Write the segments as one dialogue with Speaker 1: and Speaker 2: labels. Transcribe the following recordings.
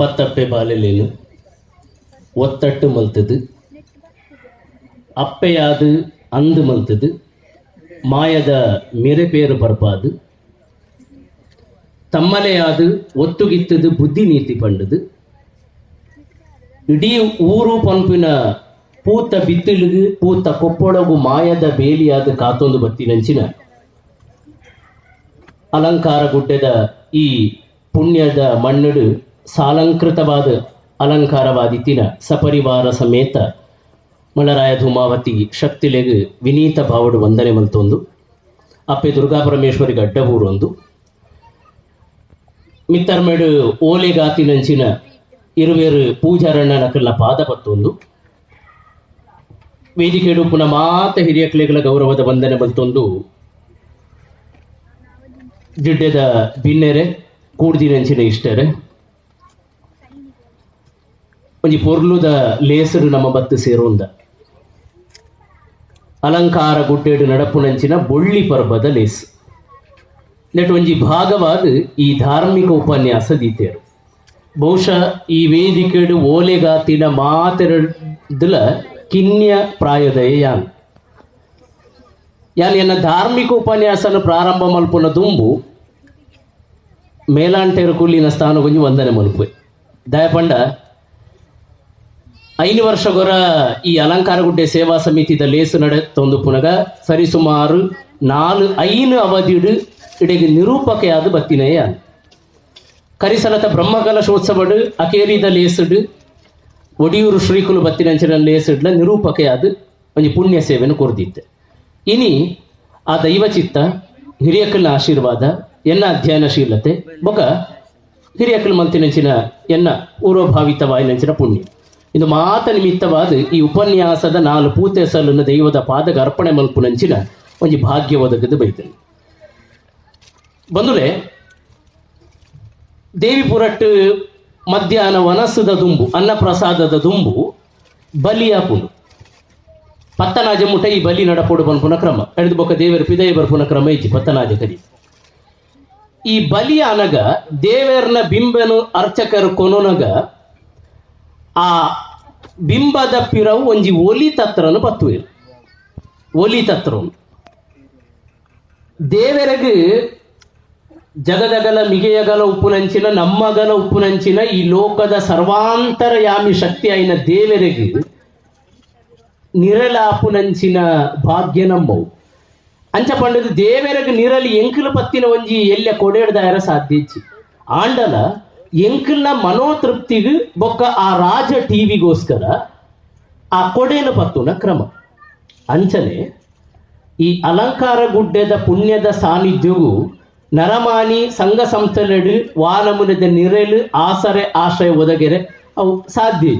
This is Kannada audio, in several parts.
Speaker 1: பத்தப்பே பாலிலேನು ஒத்தட்டு மல்த்தது ಅಪ್ಪೆಯಾದು ಅಂದು ಮಲ್ತದು ಮಾಯದ ಮೆರೆಪೇರು ಬರ್ಬಾದು ತಮ್ಮಲೆಯಾದು ಒತ್ತುಗಿತ್ತದು ಬುದ್ಧಿ ನೀತಿ ಪಂಡದು ಇಡೀ ಊರು ಪಂಪಿನ ಪೂತ ಬಿತ್ತಲಿಗು ಪೂತ ಕೊಪ್ಪೊಳಗು ಮಾಯದ ಬೇಲಿಯಾದ ಕಾತೊಂದು ಬತ್ತಿನಂಚಿನ ಅಲಂಕಾರ ಗುಡ್ಡದ ಈ ಪುಣ್ಯದ ಮಣ್ಣಡು ಸಾಲಂಕೃತವಾದ ಅಲಂಕಾರವಾದಿತ್ತಿನ ಸಪರಿವಾರ ಸಮೇತ ಮಲರಾಯ ಧೂಮಾವತಿ ಶಕ್ತಿಲೆಗು ವಿನೀತ ಭಾವಡು ವಂದನೆ ಮಲ್ತೊಂದು ಅಪ್ಪೆ ದುರ್ಗಾ ಪರಮೇಶ್ವರಿಗೆ ಅಡ್ಡಬೂರೊಂದು ಮಿತ್ತರ್ಮೆಡು ಓಲೆಗಾತಿನಂಚಿನ ಇರುವೇರು ಪೂಜಾರಣ್ಣ ನಕಲ್ನ ಪಾದ ಪತ್ತೊಂದು ವೇದಿಕೆಡು ಪುನಃ ಮಾತ ಹಿರಿಯಕ್ಲೆಗಳ ಗೌರವದ ವಂದನೆ ಮಲ್ತೊಂದು ಜಿಡ್ಡೆದ ಬಿನ್ನೆರೆ ಕೂಡ್ದಿನಂಚಿನ ಇಷ್ಟರೆ ಒಂಜಿ ಪೊರ್ಲುದ ಲೇಸರು ನಮ್ಮ ಬತ್ತು ಸೇರೋಂದ ಅಲಂಕಾರ ಗುಡ್ಡೆಡು ನಡಪುನಂಚಿನ ಬೊಳ್ಳಿ ಪರ್ಬದ ಲೇಸ್ ನೆಟ್ ಒಂಜಿ ಭಾಗವಾದ ಈ ಧಾರ್ಮಿಕ ಉಪನ್ಯಾಸ ದೀತೇರು ಬಹುಶಃ ಈ ವೇದಿಕೆಡು ಓಲೆಗಾತಿನ ಮಾತೆರಡ್ಲ ಕಿನ್ಯ ಪ್ರಾಯೋದಯ ಯಾನ್ ಎನ್ನ ಧಾರ್ಮಿಕ ಉಪನ್ಯಾಸನ ಪ್ರಾರಂಭ ಮಲ್ಪುನ ದುಂಬು ಮೇಲಾಂಟೆರು ಕುಲ್ಲಿನ ಸ್ಥಾನ ಕೊಂಚ ವಂದನೆ ಮಲ್ಪುವೆ ದಯಪಂಡ 5 ವರ್ಷಗೊರ ಈ ಅಲಂಕಾರ ಗುಡ್ಡೆ ಸೇವಾ ಸಮಿತಿದ ಲೇಸು ನಡೆತೊಂದು ಪುನಗ ಸರಿಸುಮಾರು 4-5 ಅವಧಿಡು ಇಡೆಗೆ ನಿರೂಪಕೆಯಾದ ಬತ್ತಿನೆಯ ಕರಿಸಲತ ಬ್ರಹ್ಮಕಲಶೋತ್ಸವಡು ಅಕೇರಿದ ಲೇಸುಡು ಒಡಿಯೂರು ಶ್ರೀಕುಲು ಬತ್ತಿನಂಚಿನ ಲೇಸುಡ್ಲ ನಿರೂಪಕೆಯಾದ ಒಂಜಿ ಪುಣ್ಯ ಸೇವೆಯನ್ನು ಕೊರ್ದಿತ್ತೆ ಇನಿ ಆ ದೈವಚಿತ್ತ ಹಿರಿಯಕ್ಕಲ್ನ ಆಶೀರ್ವಾದ ಎನ್ನ ಅಧ್ಯಯನಶೀಲತೆ ಬೊಕ ಹಿರಿಯಕ್ಕಲ್ ಮಂತಿನಂಚಿನ ಎನ್ನ ಪೂರ್ವಭಾವಿತವಾಯಿನಂಚಿನ ಪುಣ್ಯ ಇದು ಮಾತ ನಿಮಿತ್ತವಾದ ಈ ಉಪನ್ಯಾಸದ 4 ಪೂತೆಸಲನ್ನು ದೈವದ ಪಾದಗ ಅರ್ಪಣೆ ಮಲ್ಪುನಂಚಿನ ಒಂಜಿ ಭಾಗ್ಯ ಒದಗದು ಬೈತನು ಬಂದುಲೆ ದೇವಿ ಪುರಟ್ಟು ಮಧ್ಯಾಹ್ನ ವನಸ್ಸುದ ದುಂಬು ಅನ್ನಪ್ರಸಾದದ ದುಂಬು ಬಲಿಯಾಪುಂಡು ಪತ್ತನಾಜ ಮುಟ ಈ ಬಲಿ ನಡಪೋಡು ಬನ್ಪುನ ಕ್ರಮ ಎಳೆದು ಬೊಕ್ಕ ದೇವರ ಪಿದಯ ಬರ್ಪುನ ಕ್ರಮ ಇಜ್ಜಿ ಪತ್ತನಾಜ ಕರಿ ಈ ಬಲಿಯ ಅನಗ ದೇವರನ ಬಿಂಬನು ಅರ್ಚಕರು ಕೊನೊನಗ ಆ ಬಿಂಬದ ಪಿರವು ಒಂಜಿ ಒಲಿ ತತ್ರನು ಪತ್ತುವೆರು ಒಲಿ ತತ್ರನು ದೇವರಿಗೆ ಜಗದಗಲ ಮಿಗೆಯಗಲ ಉಪ್ಪುನಂಚಿನ ನಮ್ಮಗಲ ಉಪ್ಪುನಂಚಿನ ಈ ಲೋಕದ ಸರ್ವಾಂತರಯಾಮಿ ಶಕ್ತಿ ಆಯ್ನ ದೇವರಿಗೆ ನಿರಲಾಪುನಂಚಿನ ಭಾಗ್ಯ ನಮ್ಮವು ಅಂಚ ಪಂಡದು ದೇವರಿಗೆ ನಿರಲಿ ಎಂಕುಲು ಪತ್ತಿನ ಒಂಜಿ ಎಲ್ಲ ಕೊಡೆಡ್ದಾಯರ ಸಾಧ್ಯಚ್ಚಿ ಆಂಡಲ ಎಂಕಲ್ನ ಮನೋತೃಪ್ತಿಗೆ ಬೊಕ್ಕ ಆ ರಾಜ ಟಿವಿಗೋಸ್ಕರ ಆ ಕೊಡೆನು ಪತ್ತುನ ಕ್ರಮ ಅಂಚನೆ ಈ ಅಲಂಕಾರ ಗುಡ್ಡೆದ ಪುಣ್ಯದ ಸಾನ್ನಿಧ್ಯವು ನರಮಾನಿ ಸಂಘ ಸಂಸ್ಥೆಲೆಡು ವಾನಮುನದ ನಿರೆಲು ಆಸರೆ ಆಶ್ರಯ ಒದಗೆರೆ ಅವು ಸಾಧ್ಯ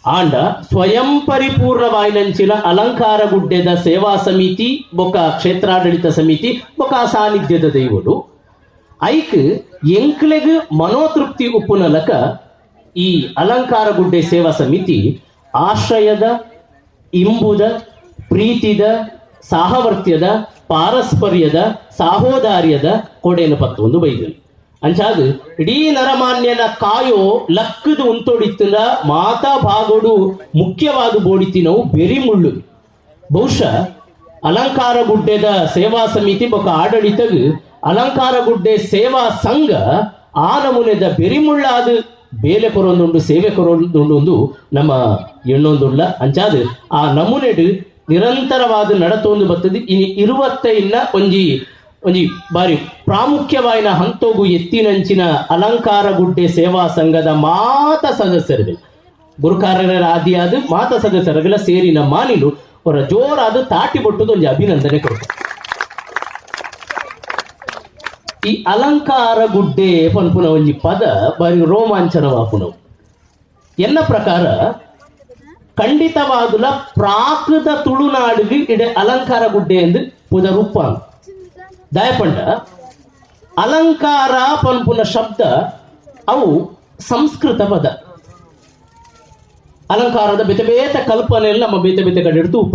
Speaker 1: ಆಂಡ ಸ್ವಯಂ ಪರಿಪೂರ್ಣವಾಯಿನಂಚಿನ ಅಲಂಕಾರ ಗುಡ್ಡೆದ ಸೇವಾ ಸಮಿತಿ ಬೊಕ್ಕ ಕ್ಷೇತ್ರಾಡಳಿತ ಸಮಿತಿ ಬೊಕ್ಕ ಸಾನ್ನಿಧ್ಯದ ದೈವಡು ಐಕ್ ಎಂಕ್ಲೆಗ್ ಮನೋತೃಪ್ತಿ ಉಪ್ಪುನಲಕ ಈ ಅಲಂಕಾರ ಗುಡ್ಡೆ ಸೇವಾ ಸಮಿತಿ ಆಶ್ರಯದ ಇಂಬುದ ಪ್ರೀತಿದ ಸಾಹವರ್ತ್ಯದ ಪಾರಸ್ಪರ್ಯದ ಸಾಹೋದಾರ್ಯದ ಕೊಡೆಯನ್ನು ಪತ್ತೊಂದು ಬೈದನು ಅಂಚಾದ ಇಡೀ ನರಮಾನ್ಯನ ಕಾಯೋ ಲಕ್ಕದು ಉಂತೊಡಿತಿನ ಮಾತಾ ಭಾಗೋಡು ಮುಖ್ಯವಾದ ಬೋಡಿತಿನವು ಬೆರಿ ಮುಳ್ಳು ಬಹುಶಃ ಅಲಂಕಾರ ಗುಡ್ಡೆದ ಸೇವಾ ಸಮಿತಿ ಬೊಕ್ಕ ಆಡಳಿತಗ್ ಅಲಂಕಾರ ಗುಡ್ಡೆ ಸೇವಾ ಸಂಘ ಆ ನಮೂನೆದ ಬೆರಿಮುಳ್ಳಾದ ಬೇಲೆ ಕೊರೊಂದುಂಡು ಸೇವೆ ಕೊರೊಂದುಂಡು ನಮ್ಮ ಎಣ್ಣೊಂದುಳ್ಳ ಅಂಚಾದ ಆ ನಮೂನೆಡು ನಿರಂತರವಾದ ನಡತೊಂದು ಬರ್ತದೆ ಇನಿ 25 ಒಂಜಿ ಬಾರಿ ಪ್ರಾಮುಖ್ಯವಾಯಿನ ಹಂತೋಗು ಎತ್ತಿನಂಚಿನ ಅಲಂಕಾರ ಗುಡ್ಡೆ ಸೇವಾ ಸಂಘದ ಮಾತ ಸದಸ್ಯರುಗಳು ಗುರುಕಾರರ ಆದಿಯಾದ ಮಾತ ಸದಸ್ಯರುಗಳ ಸೇರಿನ ಮಾನಿಲು ಅವರ ಜೋರಾದ ತಾಟಿ ಬೊಟ್ಟುದು ಒಂದು ಅಭಿನಂದನೆ ಕೊಡ್ತಾರೆ ಈ ಅಲಂಕಾರ ಗುಡ್ಡೆ ಪನ್ಪುನ ಒಂಜಿ ಪದ ಬಾರಿ ರೋಮಾಂಚನವಾಪುನವು ಎನ್ನ ಪ್ರಕಾರ ಖಂಡಿತವಾದುಲ ಪ್ರಾಕೃತ ತುಳುನಾಡಿಗೆ ಇಡೆ ಅಲಂಕಾರ ಗುಡ್ಡೆ ಎಂದು ಪುದ ರೂಪ ದಯಪಂಡ ಅಲಂಕಾರ ಪನ್ಪುನ ಶಬ್ದ ಅವು ಸಂಸ್ಕೃತ ಪದ ಅಲಂಕಾರದ ಬೇತೆ ಬೇತೆ ಕಲ್ಪನೆಯಲ್ಲಿ ನಮ್ಮ ಬೇತೆ ಬೇತೆ ಕಡೆ ತೂಪ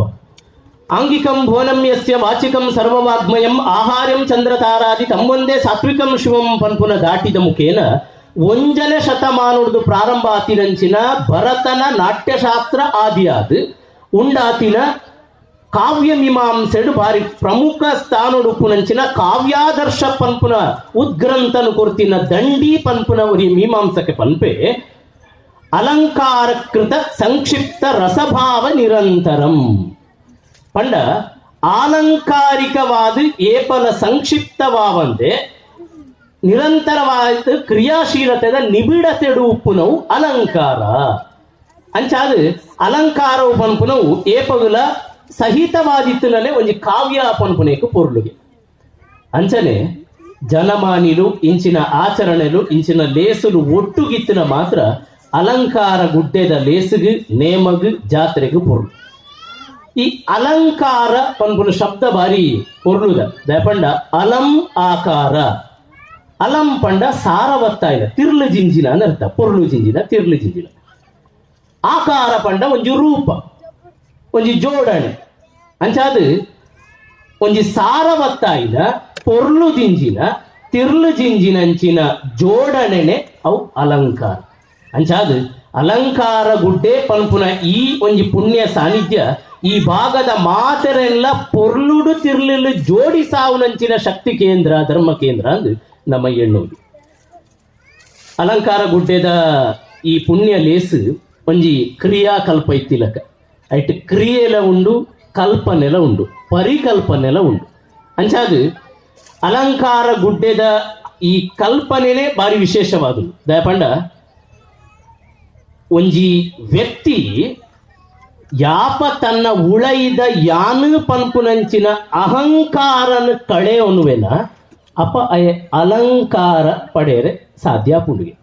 Speaker 1: ಆಂಗಿಕಂ ಭುವನಂ ಯಸ್ಯ ವಾಚಿಕಂ ಸರ್ವವಾಗ್ಮಯಂ ಆಹಾರ್ಯಂ ಚಂದ್ರತಾರಾದಿ ತಮ್ಮೊಂದೇ ಸಾತ್ವಿಕಂ ಶಿವಂ ಪನ್ಪುನ ದಾಟಿದ ಮುಖೇನ ಒಂಜನೆ ಶತಮಾನದ ಪ್ರಾರಂಭ ಆತಿನಂಚಿನ ಭರತನ ನಾಟ್ಯಶಾಸ್ತ್ರ ಆದಿಯಾದ ಉಂಡಾತಿನ ಕಾವ್ಯ ಮೀಮಾಂಸೆಡು ಬಾರಿ ಪ್ರಮುಖ ಸ್ಥಾನಡುಪುನಂಚಿನ ಕಾವ್ಯಾದರ್ಶ ಪನ್ಪುನ ಉದ್ಗ್ರಂಥನು ಕೊರ್ತಿನ ದಂಡಿ ಪನ್ಪುನ ಒರಿ ಮೀಮಾಂಸಕ್ಕೆ ಪನ್ಪೆ ಅಲಂಕಾರಕೃತ ಸಂಕ್ಷಿಪ್ತ ರಸಭಾವ ನಿರಂತರಂ ಪಂಡ ಆಲಂಕಾರಿಕವಾದ ಏಪಲ ಸಂಕ್ಷಿಪ್ತವಾವಂದೆ ನಿರಂತರವಾದ ಕ್ರಿಯಾಶೀಲತೆದ ನಿಬಿಡತೆಡು ಉಪ್ಪುನವು ಅಲಂಕಾರ ಅಂಚಾದ ಅಲಂಕಾರವು ಪನ್ಪುನವು ಏಪಗುಲ ಸಹಿತವಾದಿತ್ತುನಲ್ಲೇ ಒಂದು ಕಾವ್ಯ ಪನ್ಪುನೇಕು ಪೊರ್ಲುಗೆ ಅಂಚನೆ ಜನಮಾನಿಲು ಇಂಚಿನ ಆಚರಣೆಲು ಇಂಚಿನ ಲೇಸುಲು ಒಟ್ಟುಗಿತ್ತಿನ ಮಾತ್ರ ಅಲಂಕಾರ ಗುಡ್ಡೆದ ಲೇಸುಗು ನೇಮಗು ಜಾತ್ರೆಗೂ ಪೊರ್ಲು ಈ ಅಲಂಕಾರ ಪನ್ಪುನ ಶಬ್ದ ಬಾರಿ ಪೊರ್ಲುದ ದಯಪಂಡ ಅಲಂ ಆಕಾರ ಅಲಂ ಪಂಡ ಸಾರವತ್ತಾಯಿನ ತಿರ್ಲು ಜಿಂಜಿನ ಅನರ್ಥ ಪೊರ್ಲು ಜಿಂಜಿನ ತಿರ್ಲು ಜಿಂಜಿನ ಆಕಾರ ಪಂಡ ಒಂಜಿ ರೂಪ ಒಂಜಿ ಜೋಡಣೆ ಅಂಚಾದ ಒಂಜಿ ಸಾರವತ್ತಾಯಿನ ಪೊರ್ಲು ಜಿಂಜಿನ ತಿರ್ಲು ಜಿಂಜಿನಂಚಿನ ಜೋಡಣೆನೆ ಅವು ಅಲಂಕಾರ ಅಂಚಾದ ಅಲಂಕಾರ ಗುಡ್ಡೆ ಪನ್ಪುನ ಈ ಒಂಜಿ ಪುಣ್ಯ ಸಾನ್ನಿಧ್ಯ ಈ ಭಾಗದ ಮಾತೆರೆಲ್ಲ ಪೊರ್ಲುಡು ತಿರ್ಲು ಜೋಡಿ ಸಾವುನಂಚಿನ ಶಕ್ತಿ ಕೇಂದ್ರ ಧರ್ಮ ಕೇಂದ್ರ ಅಂದು ನಮ್ಮ ಎಣ್ಣೋದು ಅಲಂಕಾರ ಗುಡ್ಡೆದ ಈ ಪುಣ್ಯ ಲೇಸು ಒಂಜಿ ಕ್ರಿಯಾಕಲ್ಪ ಇತ್ತಿಲಕ ಐಟ್ ಕ್ರಿಯೆಲ ಉಂಡು ಕಲ್ಪನೆಲ ಉಂಡು ಪರಿಕಲ್ಪನೆಲ ಉಂಡು ಅಂಚಾದ ಅಲಂಕಾರ ಗುಡ್ಡೆದ ಈ ಕಲ್ಪನೆನೇ ಬಾರಿ ವಿಶೇಷವಾದುದು ದಯಪಂಡ ಒಂಜಿ ವ್ಯಕ್ತಿ ಯಾಪ ತನ್ನ ಉಳೈದ ಯಾನು ಪನ್ಪುನಂಚಿನ ಅಹಂಕಾರನ ಕಳೆಯೊನುವೆನ ಅಪ ಅಯ ಅಲಂಕಾರ ಪಡೆಯರೆ ಸಾಧ್ಯ ಪುಂಡುಗೆ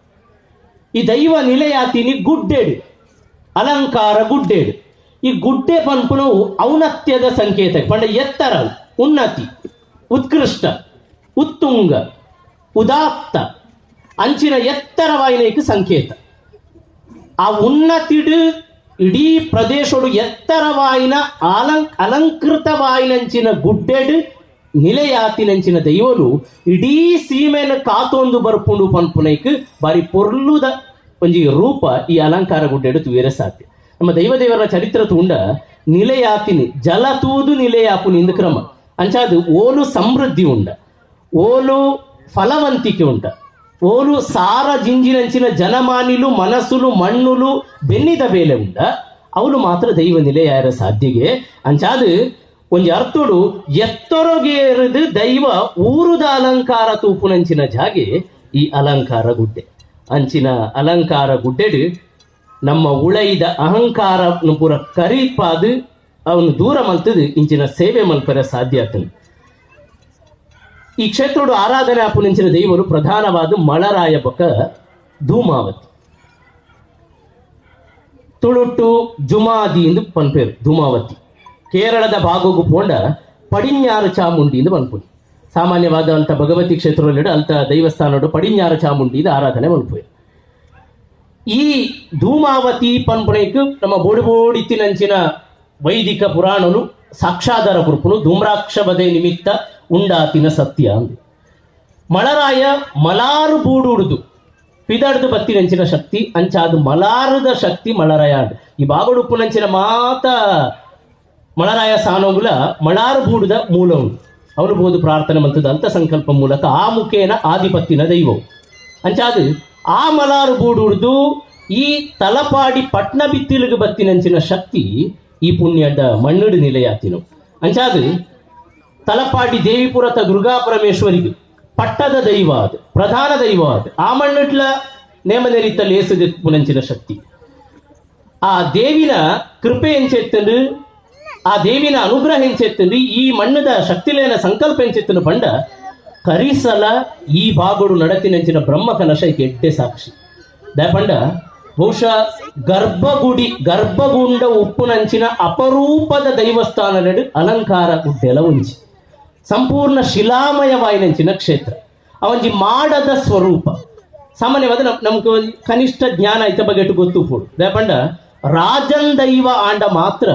Speaker 1: ಈ ದೈವ ನಿಲೆಯಾತಿನಿ ಗುಡ್ಡೆಡು ಅಲಂಕಾರ ಗುಡ್ಡೆಡು ಈ ಗುಡ್ಡೆ ಪನ್ಪುನವು ಔನ್ನತ್ಯದ ಸಂಕೇತ ಪಂಡ ಎತ್ತರ ಉನ್ನತಿ ಉತ್ಕೃಷ್ಟ ಉತ್ತುಂಗ ಉದಾತ್ತ ಅಂಚಿನ ಎತ್ತರವಾಯಿನಕ್ಕೆ ಸಂಕೇತ ಆ ಉನ್ನತಿಡು ಇಡೀ ಪ್ರದೇಶಡು ಎತ್ತರವಾಯಿನ ಅಲಂಕೃತವಾಯಿನಂಚಿನ ಗುಡ್ಡೆಡು ನಿಲೆಯಾತಿನಂಚಿನ ದೈವಲು ಇಡೀ ಸೀಮೆನ ಕಾತೊಂದು ಬರ್ಪುಂಡು ಪನ್ಪುನೈಕ್ ಬಾರಿ ಪೊರ್ಲುದ ಒಂಜಿ ರೂಪ ಈ ಅಲಂಕಾರ ಗುಡ್ಡೆಡು ತೂಯರೆ ಸಾಧ್ಯ ನಮ್ಮ ದೈವದೇವರ ಚರಿತ್ರ ತೂಂಡ ನಿಲೆಯಾತಿನಿ ಜಲ ತೂದು ನಿಲೆಯಾಪುನಿ ಇಂದು ಕ್ರಮ ಅಂಚಾದು ಓಲು ಸಮೃದ್ಧಿ ಉಂಡ ಓಲು ಫಲವಂತಿಕೆ ಉಂಟ ಓಲು ಸಾರ ಜಿಂಜಿನಂಚಿನ ಜನಮಾನಿಲು ಮನಸ್ಸುಲು ಮಣ್ಣುಲು ಬೆನ್ನಿದ ಬೇಲೆ ಉಂಡ ಅವಳು ಮಾತ್ರ ದೈವ ನಿಲೆಯಾರ ಸಾಧ್ಯಗೆ ಅಂಚಾದು ಒಂಜಿ ಅರ್ಥೋಡು ಎತ್ತರಗೇರದು ದೈವ ಊರುದ ಅಲಂಕಾರ ತೂಪುನಂಚಿನ ಜಾಗೆ ಈ ಅಲಂಕಾರ ಗುಡ್ಡೆ ಅಂಚಿನ ಅಲಂಕಾರ ಗುಡ್ಡೆಡು ನಮ್ಮ ಉಳೈದ ಅಹಂಕಾರ ಪೂರ ಕರಿಪಾದು ಅವನು ದೂರ ಮಲ್ತದು ಇಂಚಿನ ಸೇವೆ ಮಲ್ಪರ ಸಾಧ್ಯ ಆಗ್ತದೆ ಈ ಕ್ಷೇತ್ರಡು ಆರಾಧನೆ ಆಪುನಂಚಿನ ದೈವರು ಪ್ರಧಾನವಾದ ಮಳರಾಯ ಬೊಕ ಧೂಮಾವತಿ ತುಳುಟ್ಟು ಜುಮಾದಿ ಎಂದು ಪನ್ಪೇರು ಧೂಮಾವತಿ ಕೇರಳದ ಭಾಗವು ಪೋಂಡ ಪಡಿഞ്ഞാറ് ಚಾಮುಂಡಿ ಎಂದು ಪನ್ಪುಡಿ ಸಾಮಾನ್ಯವಾದ ಅಲ್ತ ಭಗವತಿ ಕ್ಷೇತ್ರದಲ್ಲಿಡ ಅಲ್ತ ದೈವಸ್ಥಾನಡು ಪಡಿഞ്ഞാറ് ಚಾಮುಂಡಿ ಇದು ಆರಾಧನೆ ಮಲ್ಪುವೆ ಈ ಧೂಮಾವತಿ ಪನ್ಪುನೈಕ್ ನಮ್ಮ ಬೋಡಿತ್ತಿನಂಚಿನ ವೈದಿಕ ಪುರಾಣನು ಸಾಕ್ಷಾಧಾರ ಪುರ್ಪುನು ಧೂಮ್ರಾಕ್ಷ ಬದೆ ನಿಮಿತ್ತ ಉಂಡಾತಿನ ಸತ್ಯ ಅಂದು ಮಳರಾಯ ಮಲಾರು ಬೂಡುಡುದು ಪಿದಡ್ದು ಬತ್ತಿನಂಚಿನ ಶಕ್ತಿ ಅಂಚಾದು ಮಲಾರದ ಶಕ್ತಿ ಮಳರಾಯ ಈ ಬಾಗಡುಪ್ಪುನಂಚಿನ ಮಾತ ಮಳರಾಯ ಸಾನೋಗುಲ ಮಳಾರು ಬೂಡುದ ಮೂಲ ಉಂಟು ಅವನು ಬೋದು ಪ್ರಾರ್ಥನೆ ಮಂತದ ಅಂತ ಸಂಕಲ್ಪ ಮೂಲಕ ಆ ಮುಖೇನ ಆದಿಪತ್ತಿನ ದೈವವು ಅಂಚಾದು ಆ ಮಲಾರು ಬೂಡುಡ್ದು ಈ ತಲಪಾಡಿ ಪಟ್ನ ಬಿತ್ತಿಲಿಗೆ ಬತ್ತಿನಂಚಿನ ಶಕ್ತಿ ಈ ಪುಣ್ಯದ ಮಣ್ಣುಡು ನಿಲೆಯಾತಿನು ಅಂಚಾದು ತಲಪಾಡಿ ದೇವಿಪುರತ ದುರ್ಗಾ ಪರಮೇಶ್ವರಿಗೆ ಪಟ್ಟದ ದೈವ ಅದು ಪ್ರಧಾನ ದೈವ ಅದು ಆ ಮಣ್ಣುಟ್ಲ ನೇಮ ನೆರಿತ ಲೇಸದ ಪುನಂಚಿನ ಶಕ್ತಿ ಆ ದೇವಿನ ಕೃಪೆ ಎಂಚೆತ್ತಂದು ಆ ದೇವಿನ ಅನುಗ್ರಹ ಎಂಚೆತ್ತಂದು ಈ ಮಣ್ಣದ ಶಕ್ತಿಲೇನ ಸಂಕಲ್ಪ ಎಂಚೆತ್ತನು ಬಂಡ ಕರಿಸಲ ಈ ಭಾಗಡು ನಡತಿನಂಚಿನ ಬ್ರಹ್ಮ ಕಲಶ ಎಡ್ಡೆ ಸಾಕ್ಷಿ ದಯಪಂಡ ಬಹುಶಃ ಗರ್ಭಗುಂಡ ಉಪ್ಪುನಂಚಿನ ಅಪರೂಪದ ದೈವಸ್ಥಾನ ನಡು ಅಲಂಕಾರ ಗುಡ್ಡೆಲ ಒಂಜಿ ಸಂಪೂರ್ಣ ಶಿಲಾಮಯವಾಯಿನಂಚಿನ ಕ್ಷೇತ್ರ ಅವಂಜಿ ಮಾಡದ ಸ್ವರೂಪ ಸಾಮಾನ್ಯವಾದ ನಮ್ಗೆ ಕನಿಷ್ಠ ಜ್ಞಾನ ಇತ್ತ ಬಗ್ಗೆ ಗೊತ್ತು ಪೂಡು ದಯಪಂಡ ರಾಜನ್ ದೈವ ಆಂಡ ಮಾತ್ರ